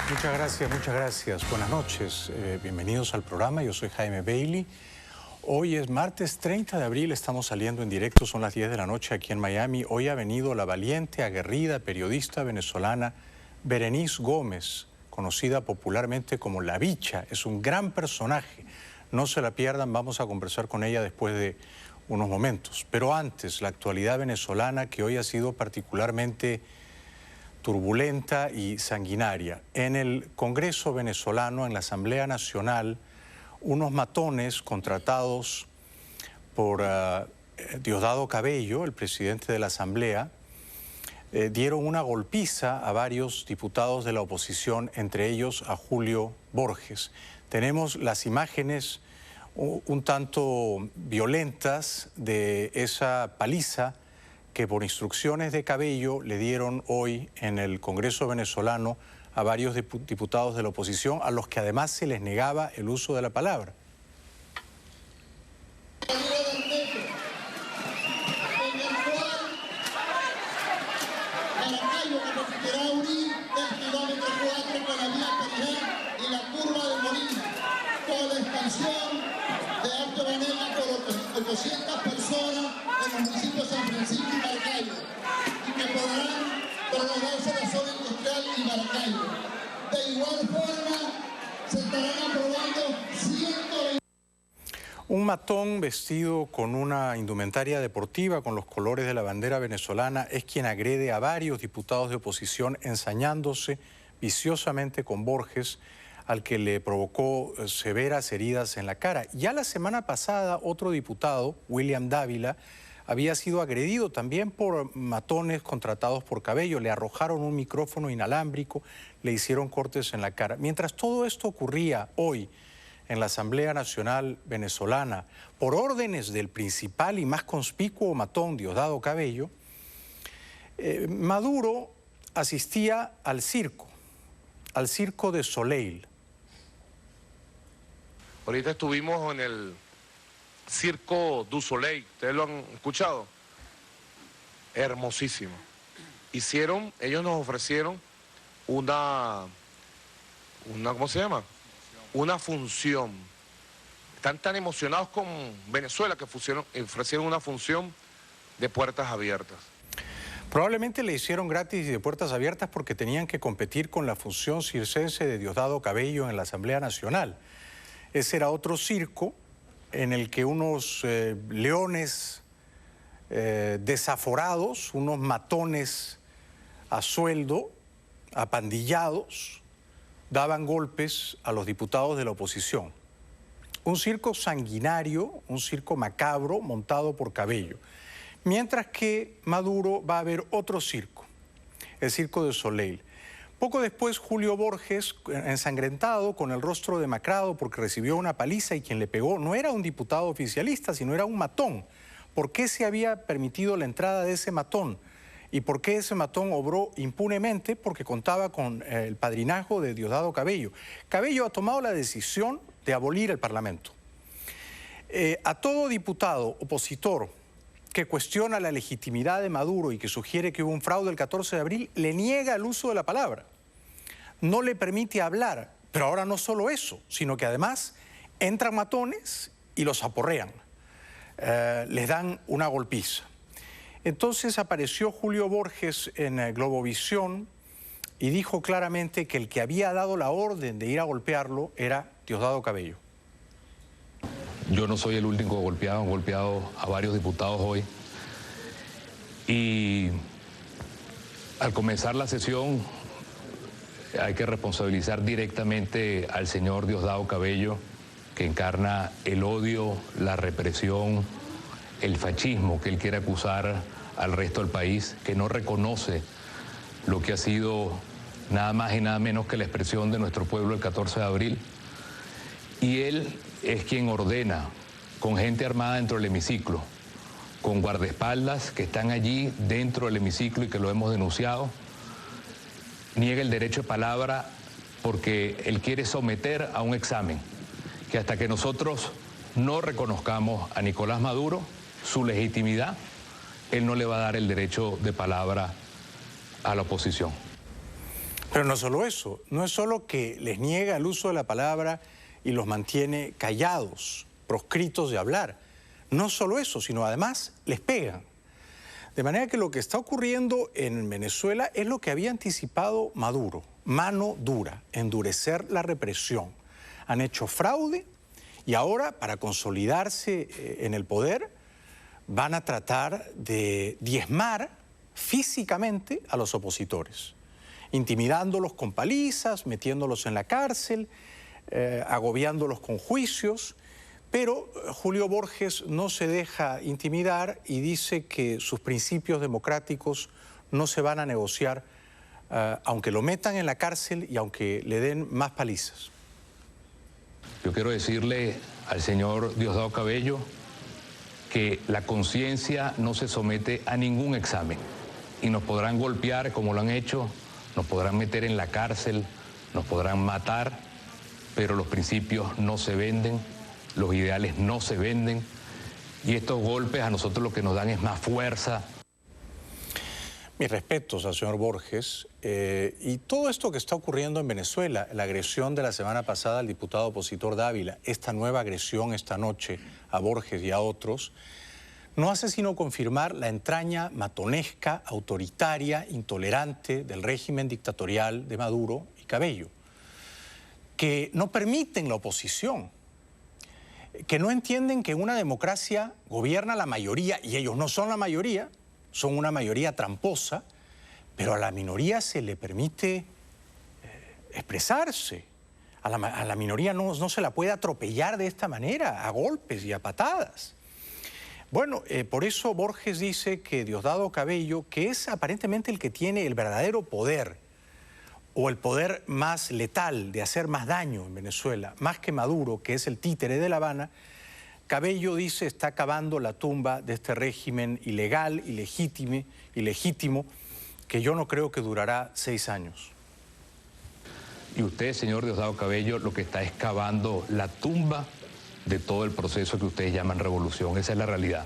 Muchas gracias, muchas gracias. Buenas noches, bienvenidos al programa. Yo soy Jaime Bailey. Hoy es martes 30 de abril, estamos saliendo en directo, son las 10 de la noche aquí en Miami. Hoy ha venido la valiente, aguerrida periodista venezolana Berenice Gómez, conocida popularmente como La Bicha. Es un gran personaje, no se la pierdan, vamos a conversar con ella después de unos momentos. Pero antes, la actualidad venezolana, que hoy ha sido particularmente turbulenta y sanguinaria. En el Congreso venezolano, en la Asamblea Nacional, unos matones contratados por Diosdado Cabello, el presidente de la Asamblea, dieron una golpiza a varios diputados de la oposición, entre ellos a Julio Borges. Tenemos las imágenes un tanto violentas de esa paliza que por instrucciones de Cabello le dieron hoy en el Congreso venezolano a varios diputados de la oposición, a los que además se les negaba el uso de la palabra. De Alto Venega por 800 personas en el municipio de San Francisco y Maracaibo, y que podrán prolongarse la zona industrial y Maracaibo. De igual forma, se estarán aprobando 120... Un matón vestido con una indumentaria deportiva con los colores de la bandera venezolana es quien agrede a varios diputados de oposición ensañándose viciosamente con Borges, al que le provocó severas heridas en la cara. Ya la semana pasada, otro diputado, William Dávila, había sido agredido también por matones contratados por Cabello. Le arrojaron un micrófono inalámbrico, le hicieron cortes en la cara. Mientras todo esto ocurría hoy en la Asamblea Nacional Venezolana, por órdenes del principal y más conspicuo matón, Diosdado Cabello, Maduro asistía al circo de Soleil. Ahorita estuvimos en el Circo du Soleil, ¿ustedes lo han escuchado? Hermosísimo. Ellos nos ofrecieron una ¿cómo se llama? Una función. Están tan emocionados con Venezuela que ofrecieron una función de puertas abiertas. Probablemente le hicieron gratis y de puertas abiertas porque tenían que competir con la función circense de Diosdado Cabello en la Asamblea Nacional. Ese era otro circo en el que unos leones desaforados, unos matones a sueldo, apandillados, daban golpes a los diputados de la oposición. Un circo sanguinario, un circo macabro montado por Cabello. Mientras que Maduro va a ver otro circo, el Circo de Soleil. Poco después, Julio Borges, ensangrentado, con el rostro demacrado porque recibió una paliza y quien le pegó no era un diputado oficialista, sino era un matón. ¿Por qué se había permitido la entrada de ese matón? ¿Y por qué ese matón obró impunemente? Porque contaba con el padrinazgo de Diosdado Cabello. Cabello ha tomado la decisión de abolir el Parlamento. A todo diputado opositor que cuestiona la legitimidad de Maduro y que sugiere que hubo un fraude el 14 de abril, le niega el uso de la palabra. No le permite hablar, pero ahora no solo eso, sino que además entran matones y los aporrean. Les dan una golpiza. Entonces apareció Julio Borges en Globovisión y dijo claramente que el que había dado la orden de ir a golpearlo era Diosdado Cabello. Yo no soy el único golpeado, han golpeado a varios diputados hoy. Y al comenzar la sesión hay que responsabilizar directamente al señor Diosdado Cabello, que encarna el odio, la represión, el fascismo que él quiere acusar al resto del país, que no reconoce lo que ha sido nada más y nada menos que la expresión de nuestro pueblo el 14 de abril. Y él es quien ordena, con gente armada dentro del hemiciclo, con guardaespaldas que están allí dentro del hemiciclo y que lo hemos denunciado, niega el derecho de palabra porque él quiere someter a un examen, que hasta que nosotros no reconozcamos a Nicolás Maduro, su legitimidad, él no le va a dar el derecho de palabra a la oposición. Pero no solo eso, no es solo que les niega el uso de la palabra y los mantiene callados, proscritos de hablar. No solo eso, sino además les pegan. De manera que lo que está ocurriendo en Venezuela es lo que había anticipado Maduro, mano dura, endurecer la represión. Han hecho fraude y ahora, para consolidarse en el poder, van a tratar de diezmar físicamente a los opositores, intimidándolos con palizas, metiéndolos en la cárcel, agobiándolos con juicios. Pero Julio Borges no se deja intimidar y dice que sus principios democráticos no se van a negociar, aunque lo metan en la cárcel y aunque le den más palizas. Yo quiero decirle al señor Diosdado Cabello que la conciencia no se somete a ningún examen y nos podrán golpear como lo han hecho, nos podrán meter en la cárcel, nos podrán matar, pero los principios no se venden, los ideales no se venden y estos golpes a nosotros lo que nos dan es más fuerza. Mis respetos al señor Borges y todo esto que está ocurriendo en Venezuela, la agresión de la semana pasada al diputado opositor Dávila, esta nueva agresión esta noche a Borges y a otros, no hace sino confirmar la entraña matonesca, autoritaria, intolerante del régimen dictatorial de Maduro y Cabello, que no permiten la oposición, que no entienden que en una democracia gobierna la mayoría, y ellos no son la mayoría, son una mayoría tramposa, pero a la minoría se le permite expresarse. A la minoría no se la puede atropellar de esta manera, a golpes y a patadas. Bueno, por eso Borges dice que Diosdado Cabello, que es aparentemente el que tiene el verdadero poder, o el poder más letal de hacer más daño en Venezuela, más que Maduro, que es el títere de La Habana, Cabello dice está cavando la tumba de este régimen ilegal, ilegítimo, que yo no creo que durará 6 años. Y usted, señor Diosdado Cabello, lo que está es cavando la tumba de todo el proceso que ustedes llaman revolución. Esa es la realidad.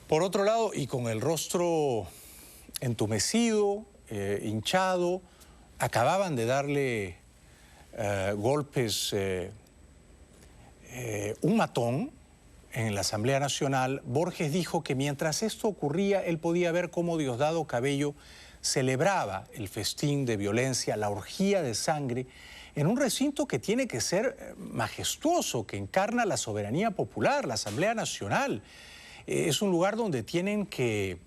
Por otro lado, y con el rostro entumecido, hinchado, acababan de darle golpes, un matón en la Asamblea Nacional. Borges dijo que mientras esto ocurría, él podía ver cómo Diosdado Cabello celebraba el festín de violencia, la orgía de sangre, en un recinto que tiene que ser majestuoso, que encarna la soberanía popular, la Asamblea Nacional. Es un lugar donde tienen que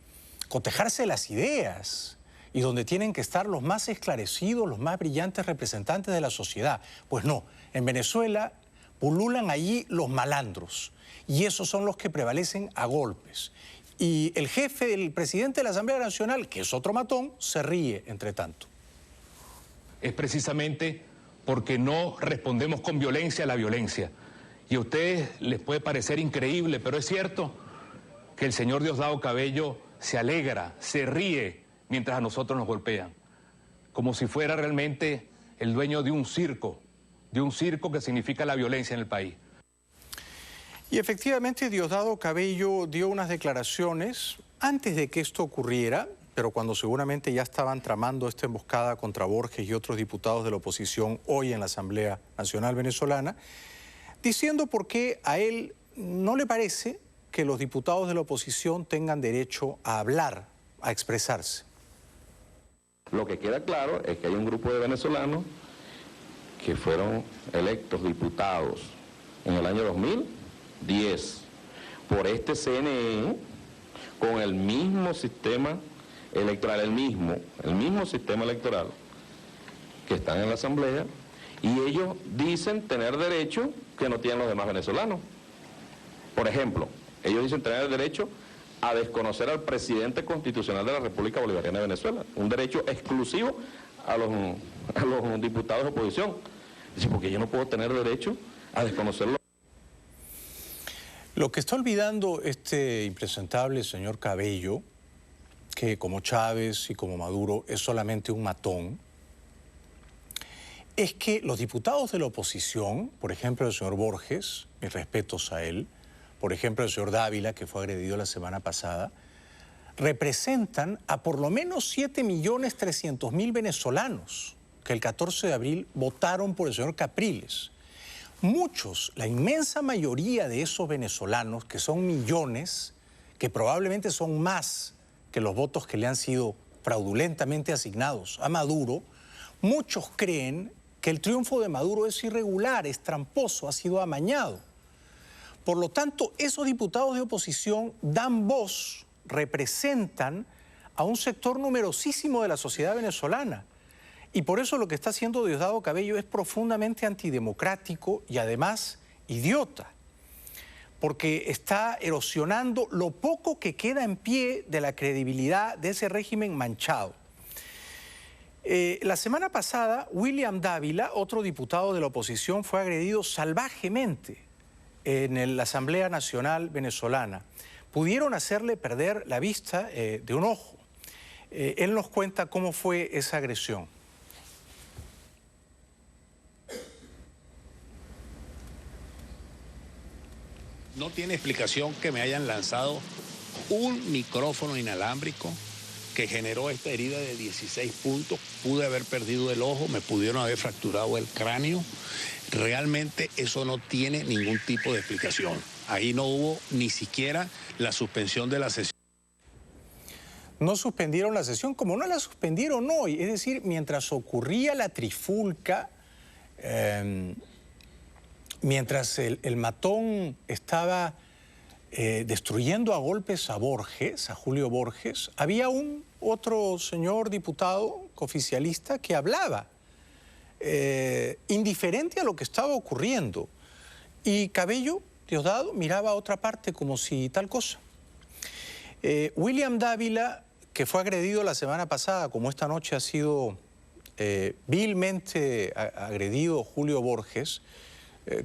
cotejarse las ideas y donde tienen que estar los más esclarecidos, los más brillantes representantes de la sociedad. Pues no, en Venezuela pululan allí los malandros y esos son los que prevalecen a golpes. Y el jefe, el presidente de la Asamblea Nacional, que es otro matón, se ríe entre tanto. Es precisamente porque no respondemos con violencia a la violencia. Y a ustedes les puede parecer increíble, pero es cierto que el señor Diosdado Cabello se alegra, se ríe mientras a nosotros nos golpean, como si fuera realmente el dueño de un circo que significa la violencia en el país. Y efectivamente Diosdado Cabello dio unas declaraciones antes de que esto ocurriera, pero cuando seguramente ya estaban tramando esta emboscada contra Borges y otros diputados de la oposición hoy en la Asamblea Nacional Venezolana, diciendo por qué a él no le parece que los diputados de la oposición tengan derecho a hablar, a expresarse. Lo que queda claro es que hay un grupo de venezolanos que fueron electos diputados en el año 2010 por este CNE con el mismo sistema electoral, el mismo sistema electoral que están en la Asamblea, y ellos dicen tener derecho que no tienen los demás venezolanos. Por ejemplo, ellos dicen tener el derecho a desconocer al presidente constitucional de la República Bolivariana de Venezuela, un derecho exclusivo a los diputados de oposición. Dice, porque yo no puedo tener derecho a desconocerlo. Lo que está olvidando este impresentable señor Cabello, que como Chávez y como Maduro es solamente un matón, es que los diputados de la oposición, por ejemplo el señor Borges, mis respetos a él, por ejemplo el señor Dávila, que fue agredido la semana pasada, representan a por lo menos 7.300.000 venezolanos que el 14 de abril votaron por el señor Capriles. Muchos, la inmensa mayoría de esos venezolanos, que son millones, que probablemente son más que los votos que le han sido fraudulentamente asignados a Maduro, muchos creen que el triunfo de Maduro es irregular, es tramposo, ha sido amañado. Por lo tanto, esos diputados de oposición dan voz, representan a un sector numerosísimo de la sociedad venezolana. Y por eso lo que está haciendo Diosdado Cabello es profundamente antidemocrático y además idiota, porque está erosionando lo poco que queda en pie de la credibilidad de ese régimen manchado. La semana pasada, William Dávila, otro diputado de la oposición, fue agredido salvajemente en la Asamblea Nacional Venezolana. Pudieron hacerle perder la vista de un ojo. Él nos cuenta cómo fue esa agresión. No tiene explicación que me hayan lanzado un micrófono inalámbrico que generó esta herida de 16 puntos. Pude haber perdido el ojo, me pudieron haber fracturado el cráneo. Realmente eso no tiene ningún tipo de explicación. Ahí no hubo ni siquiera la suspensión de la sesión. No suspendieron la sesión, como no la suspendieron hoy. Es decir, mientras ocurría la trifulca, mientras el matón estaba destruyendo a golpes a Borges, a Julio Borges, había otro señor diputado oficialista que hablaba, indiferente a lo que estaba ocurriendo. Y Cabello, Diosdado, miraba a otra parte como si tal cosa. William Dávila, que fue agredido la semana pasada, como esta noche ha sido vilmente agredido Julio Borges,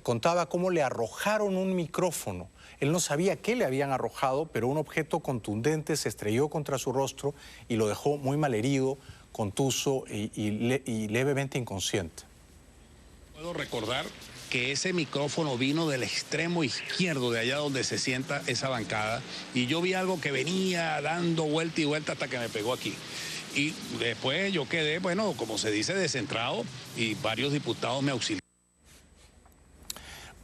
contaba cómo le arrojaron un micrófono. Él no sabía qué le habían arrojado, pero un objeto contundente se estrelló contra su rostro y lo dejó muy malherido, contuso y levemente inconsciente. Puedo recordar que ese micrófono vino del extremo izquierdo, de allá donde se sienta esa bancada, y yo vi algo que venía dando vuelta y vuelta hasta que me pegó aquí. Y después yo quedé, bueno, como se dice, descentrado, y varios diputados me auxiliaron.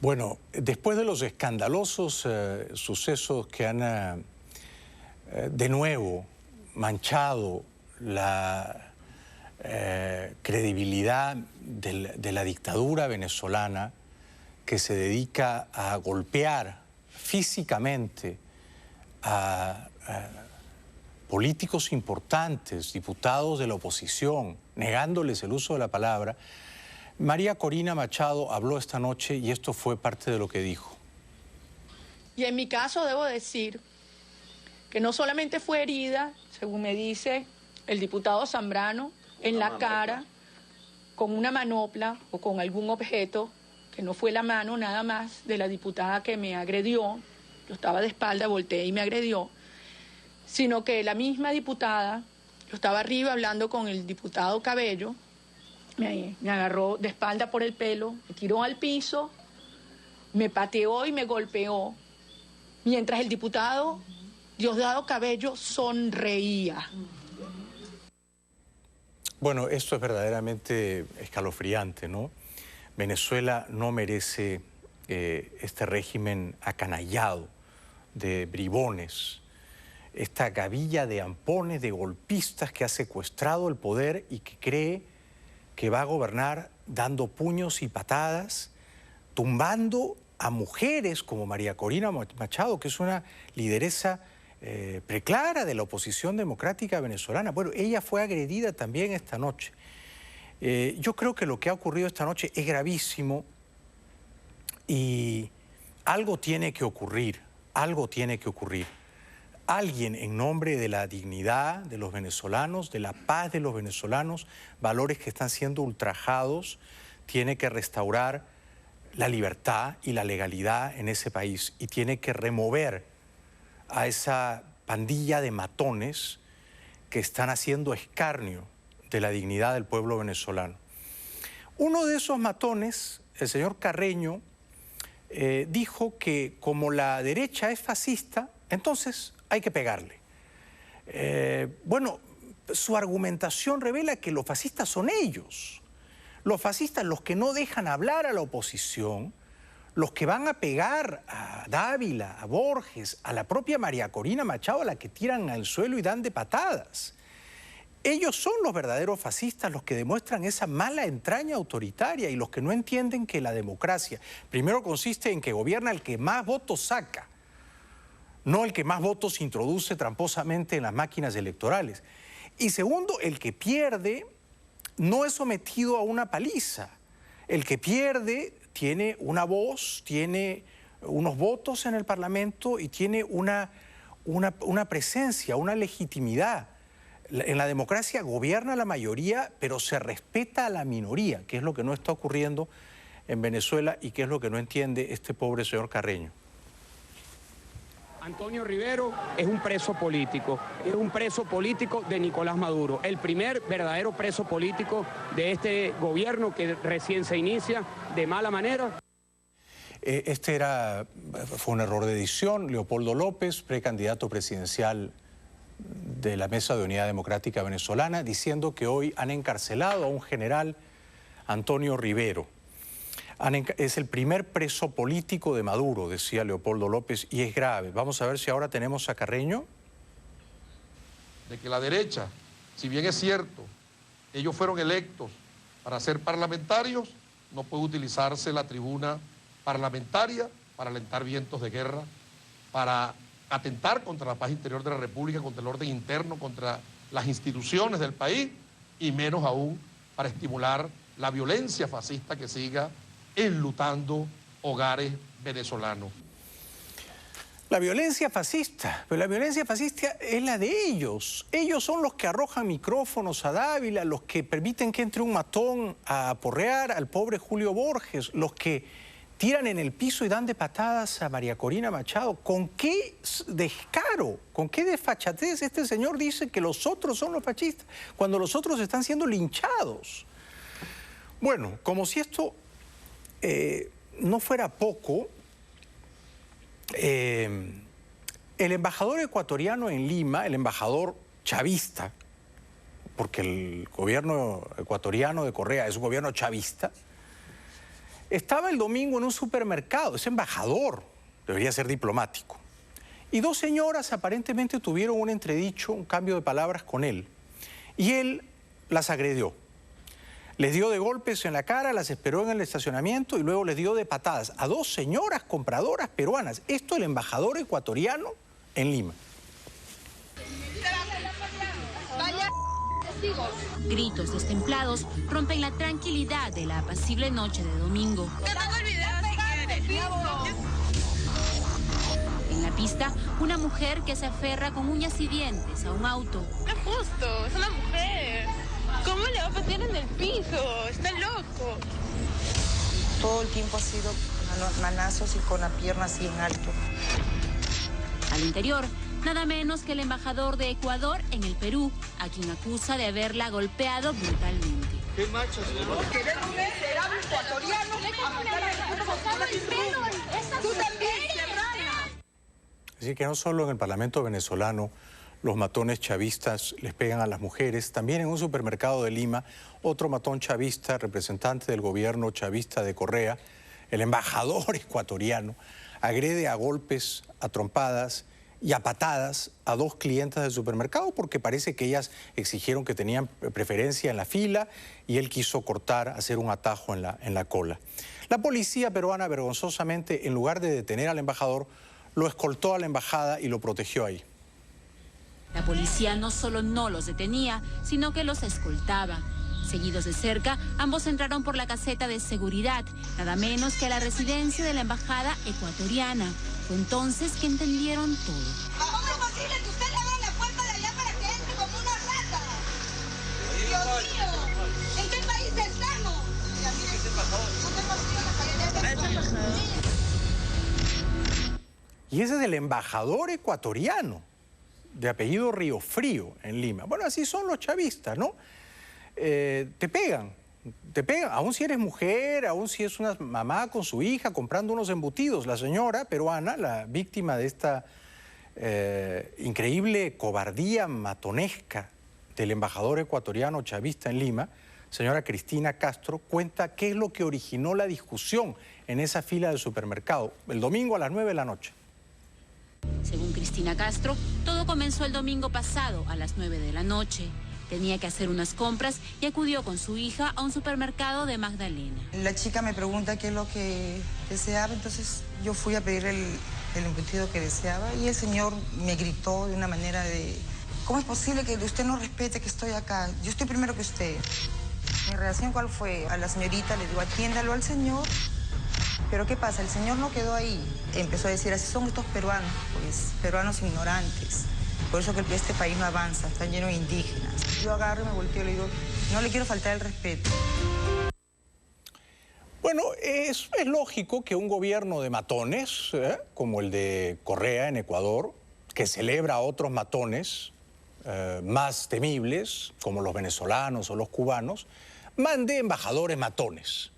Bueno, después de los escandalosos sucesos que han de nuevo manchado la credibilidad de la dictadura venezolana, que se dedica a golpear físicamente a políticos importantes, diputados de la oposición, negándoles el uso de la palabra, María Corina Machado habló esta noche y esto fue parte de lo que dijo. Y en mi caso debo decir que no solamente fue herida, según me dice el diputado Zambrano, en la cara, con una manopla o con algún objeto, que no fue la mano nada más de la diputada que me agredió, yo estaba de espalda, volteé y me agredió, sino que la misma diputada, yo estaba arriba hablando con el diputado Cabello, me agarró de espalda por el pelo, me tiró al piso, me pateó y me golpeó, mientras el diputado Diosdado Cabello sonreía. Bueno, esto es verdaderamente escalofriante, ¿no? Venezuela no merece este régimen acanallado de bribones, esta gavilla de ampones, de golpistas que ha secuestrado el poder y que cree que va a gobernar dando puños y patadas, tumbando a mujeres como María Corina Machado, que es una lideresa preclara de la oposición democrática venezolana. Bueno, ella fue agredida también esta noche. Yo creo que lo que ha ocurrido esta noche es gravísimo y algo tiene que ocurrir, algo tiene que ocurrir. Alguien en nombre de la dignidad de los venezolanos, de la paz de los venezolanos, valores que están siendo ultrajados, tiene que restaurar la libertad y la legalidad en ese país y tiene que remover a esa pandilla de matones que están haciendo escarnio de la dignidad del pueblo venezolano. Uno de esos matones, el señor Carreño, dijo que como la derecha es fascista, entonces hay que pegarle. Bueno, su argumentación revela que los fascistas son ellos. Los fascistas, los que no dejan hablar a la oposición, los que van a pegar a Dávila, a Borges, a la propia María Corina Machado, a la que tiran al suelo y dan de patadas. Ellos son los verdaderos fascistas, los que demuestran esa mala entraña autoritaria y los que no entienden que la democracia primero consiste en que gobierna el que más votos saca, no el que más votos introduce tramposamente en las máquinas electorales. Y segundo, el que pierde no es sometido a una paliza. El que pierde tiene una voz, tiene unos votos en el Parlamento y tiene una presencia, una legitimidad. En la democracia gobierna la mayoría, pero se respeta a la minoría, que es lo que no está ocurriendo en Venezuela y que es lo que no entiende este pobre señor Carreño. Antonio Rivero es un preso político de Nicolás Maduro, el primer verdadero preso político de este gobierno que recién se inicia de mala manera. Fue un error de edición. Leopoldo López, precandidato presidencial de la Mesa de Unidad Democrática Venezolana, diciendo que hoy han encarcelado a un general, Antonio Rivero. Es el primer preso político de Maduro, decía Leopoldo López, y es grave. Vamos a ver si ahora tenemos a Carreño. De que la derecha, si bien es cierto, ellos fueron electos para ser parlamentarios, no puede utilizarse la tribuna parlamentaria para alentar vientos de guerra, para atentar contra la paz interior de la República, contra el orden interno, contra las instituciones del país y menos aún para estimular la violencia fascista que siga enlutando hogares venezolanos. La violencia fascista, pero la violencia fascista es la de ellos. Ellos son los que arrojan micrófonos a Dávila, los que permiten que entre un matón a aporrear al pobre Julio Borges, los que tiran en el piso y dan de patadas a María Corina Machado. ¿Con qué descaro, con qué desfachatez este señor dice que los otros son los fascistas cuando los otros están siendo linchados? Bueno, como si esto no fuera poco, el embajador ecuatoriano en Lima, el embajador chavista, porque el gobierno ecuatoriano de Correa es un gobierno chavista, estaba el domingo en un supermercado, es embajador, debería ser diplomático. Y dos señoras aparentemente tuvieron un entredicho, un cambio de palabras con él. Y él las agredió. Les dio de golpes en la cara, las esperó en el estacionamiento y luego les dio de patadas a dos señoras compradoras peruanas. Esto el embajador ecuatoriano en Lima. Gritos destemplados rompen la tranquilidad de la apacible noche de domingo. En la pista, una mujer que se aferra con uñas y dientes a un auto. No es justo, es una mujer. ¿Cómo le va a patear en el piso? Está loco. Todo el tiempo ha sido con los manazos y con la pierna así en alto. Al interior, nada menos que el embajador de Ecuador en el Perú, a quien acusa de haberla golpeado brutalmente. ¿Qué machos? Que ven un miserable ecuatoriano a matar a la Tú también, serrana. Así que no solo en el Parlamento venezolano los matones chavistas les pegan a las mujeres, también en un supermercado de Lima, otro matón chavista, representante del gobierno chavista de Correa, el embajador ecuatoriano, agrede a golpes, a trompadas y a patadas a dos clientas del supermercado porque parece que ellas exigieron que tenían preferencia en la fila y él quiso cortar, hacer un atajo en la cola. La policía peruana vergonzosamente, en lugar de detener al embajador, lo escoltó a la embajada y lo protegió ahí. La policía no solo no los detenía, sino que los escoltaba. Seguidos de cerca, ambos entraron por la caseta de seguridad, nada menos que a la residencia de la embajada ecuatoriana. Fue entonces que entendieron todo. ¿Cómo es posible que usted le abra la puerta de allá para que entre como una rata? Dios mío, ¿en qué país estamos? Y ese es el embajador ecuatoriano, de apellido Río Frío, en Lima. Bueno, así son los chavistas, ¿no? Te pegan, aún si eres mujer, aún si es una mamá con su hija comprando unos embutidos. La señora peruana, la víctima de esta increíble cobardía matonesca del embajador ecuatoriano chavista en Lima, señora Cristina Castro, cuenta qué es lo que originó la discusión en esa fila del supermercado el domingo a las 9 de la noche. Según Cristina Castro, todo comenzó el domingo pasado a las 9 de la noche. Tenía que hacer unas compras y acudió con su hija a un supermercado de Magdalena. La chica me pregunta qué es lo que deseaba, entonces yo fui a pedir el embutido que deseaba y el señor me gritó de una manera de: ¿cómo es posible que usted no respete que estoy acá? Yo estoy primero que usted. Mi reacción, ¿cuál fue? A la señorita le digo: atiéndalo al señor. Pero ¿qué pasa? El señor no quedó ahí. Empezó a decir: así son estos peruanos, pues, peruanos ignorantes. Por eso que este país no avanza, está lleno de indígenas. Yo agarro y me volteo y le digo: no le quiero faltar el respeto. Bueno, es lógico que un gobierno de matones, como el de Correa en Ecuador, que celebra a otros matones más temibles, como los venezolanos o los cubanos, mande embajadores matones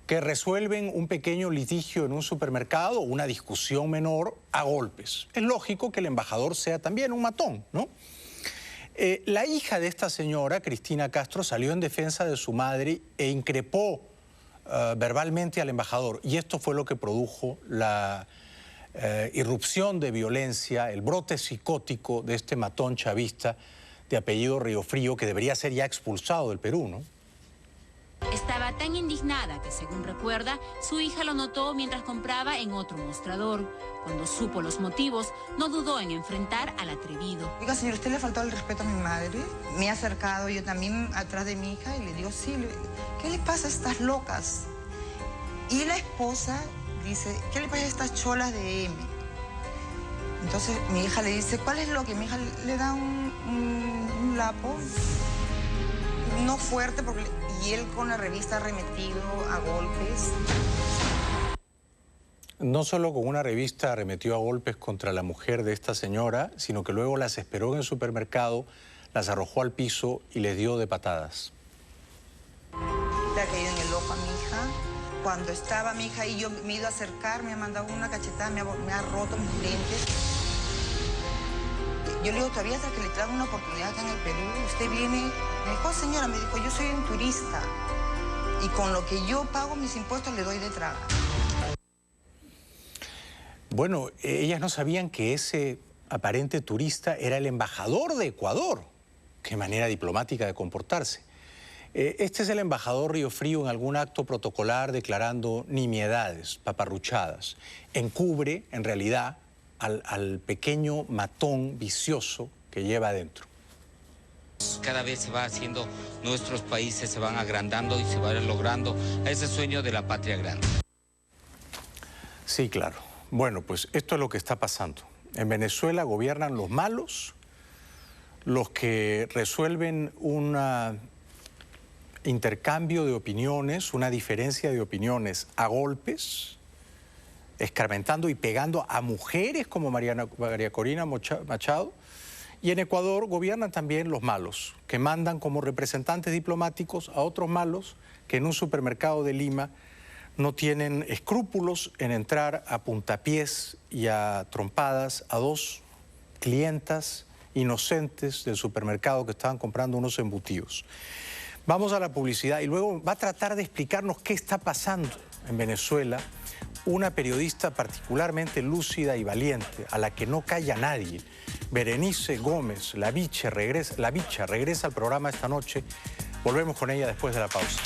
que resuelven un pequeño litigio en un supermercado o una discusión menor a golpes. Es lógico que el embajador sea también un matón, ¿no? La hija de esta señora, Cristina Castro, salió en defensa de su madre e increpó verbalmente al embajador. Y esto fue lo que produjo la irrupción de violencia, el brote psicótico de este matón chavista de apellido Riofrío, que debería ser ya expulsado del Perú, ¿no? Estaba tan indignada que, según recuerda, su hija lo notó mientras compraba en otro mostrador. Cuando supo los motivos, no dudó en enfrentar al atrevido. Oiga, señor, ¿usted le faltó el respeto a mi madre? Me he acercado yo también atrás de mi hija y le digo: sí, ¿qué le pasa a estas locas? Y la esposa dice: ¿qué le pasa a estas cholas de M? Entonces mi hija le dice: ¿cuál es lo que? Mi hija le da un lapo, no fuerte, porque... y él con la revista arremetido a golpes. No solo con una revista arremetió a golpes contra la mujer de esta señora, sino que luego las esperó en el supermercado, las arrojó al piso y les dio de patadas. Le ha caído en el ojo a mi hija. Cuando estaba mi hija y yo me he ido a acercar, me ha mandado una cachetada, me ha roto mis lentes. Yo le digo: todavía hasta que le traigan una oportunidad acá en el Perú, usted viene. Me dijo: señora, me dijo, yo soy un turista y con lo que yo pago mis impuestos le doy de tragar. Bueno, ellas no sabían que ese aparente turista era el embajador de Ecuador. Qué manera diplomática de comportarse. Este es el embajador Riofrío en algún acto protocolar declarando nimiedades, paparruchadas. Encubre, en realidad, al pequeño matón vicioso que lleva adentro. Cada vez se va haciendo, nuestros países se van agrandando y se va logrando ese sueño de la patria grande. Sí, claro. Bueno, pues esto es lo que está pasando. En Venezuela gobiernan los malos, los que resuelven un intercambio de opiniones, una diferencia de opiniones a golpes, escarmentando y pegando a mujeres como María Corina Machado. Y en Ecuador gobiernan también los malos, que mandan como representantes diplomáticos a otros malos que en un supermercado de Lima no tienen escrúpulos en entrar a puntapiés y a trompadas a dos clientas inocentes del supermercado que estaban comprando unos embutidos. Vamos a la publicidad y luego va a tratar de explicarnos qué está pasando en Venezuela una periodista particularmente lúcida y valiente, a la que no calla nadie. Berenice Gómez, La Bicha, regresa al programa esta noche. Volvemos con ella después de la pausa.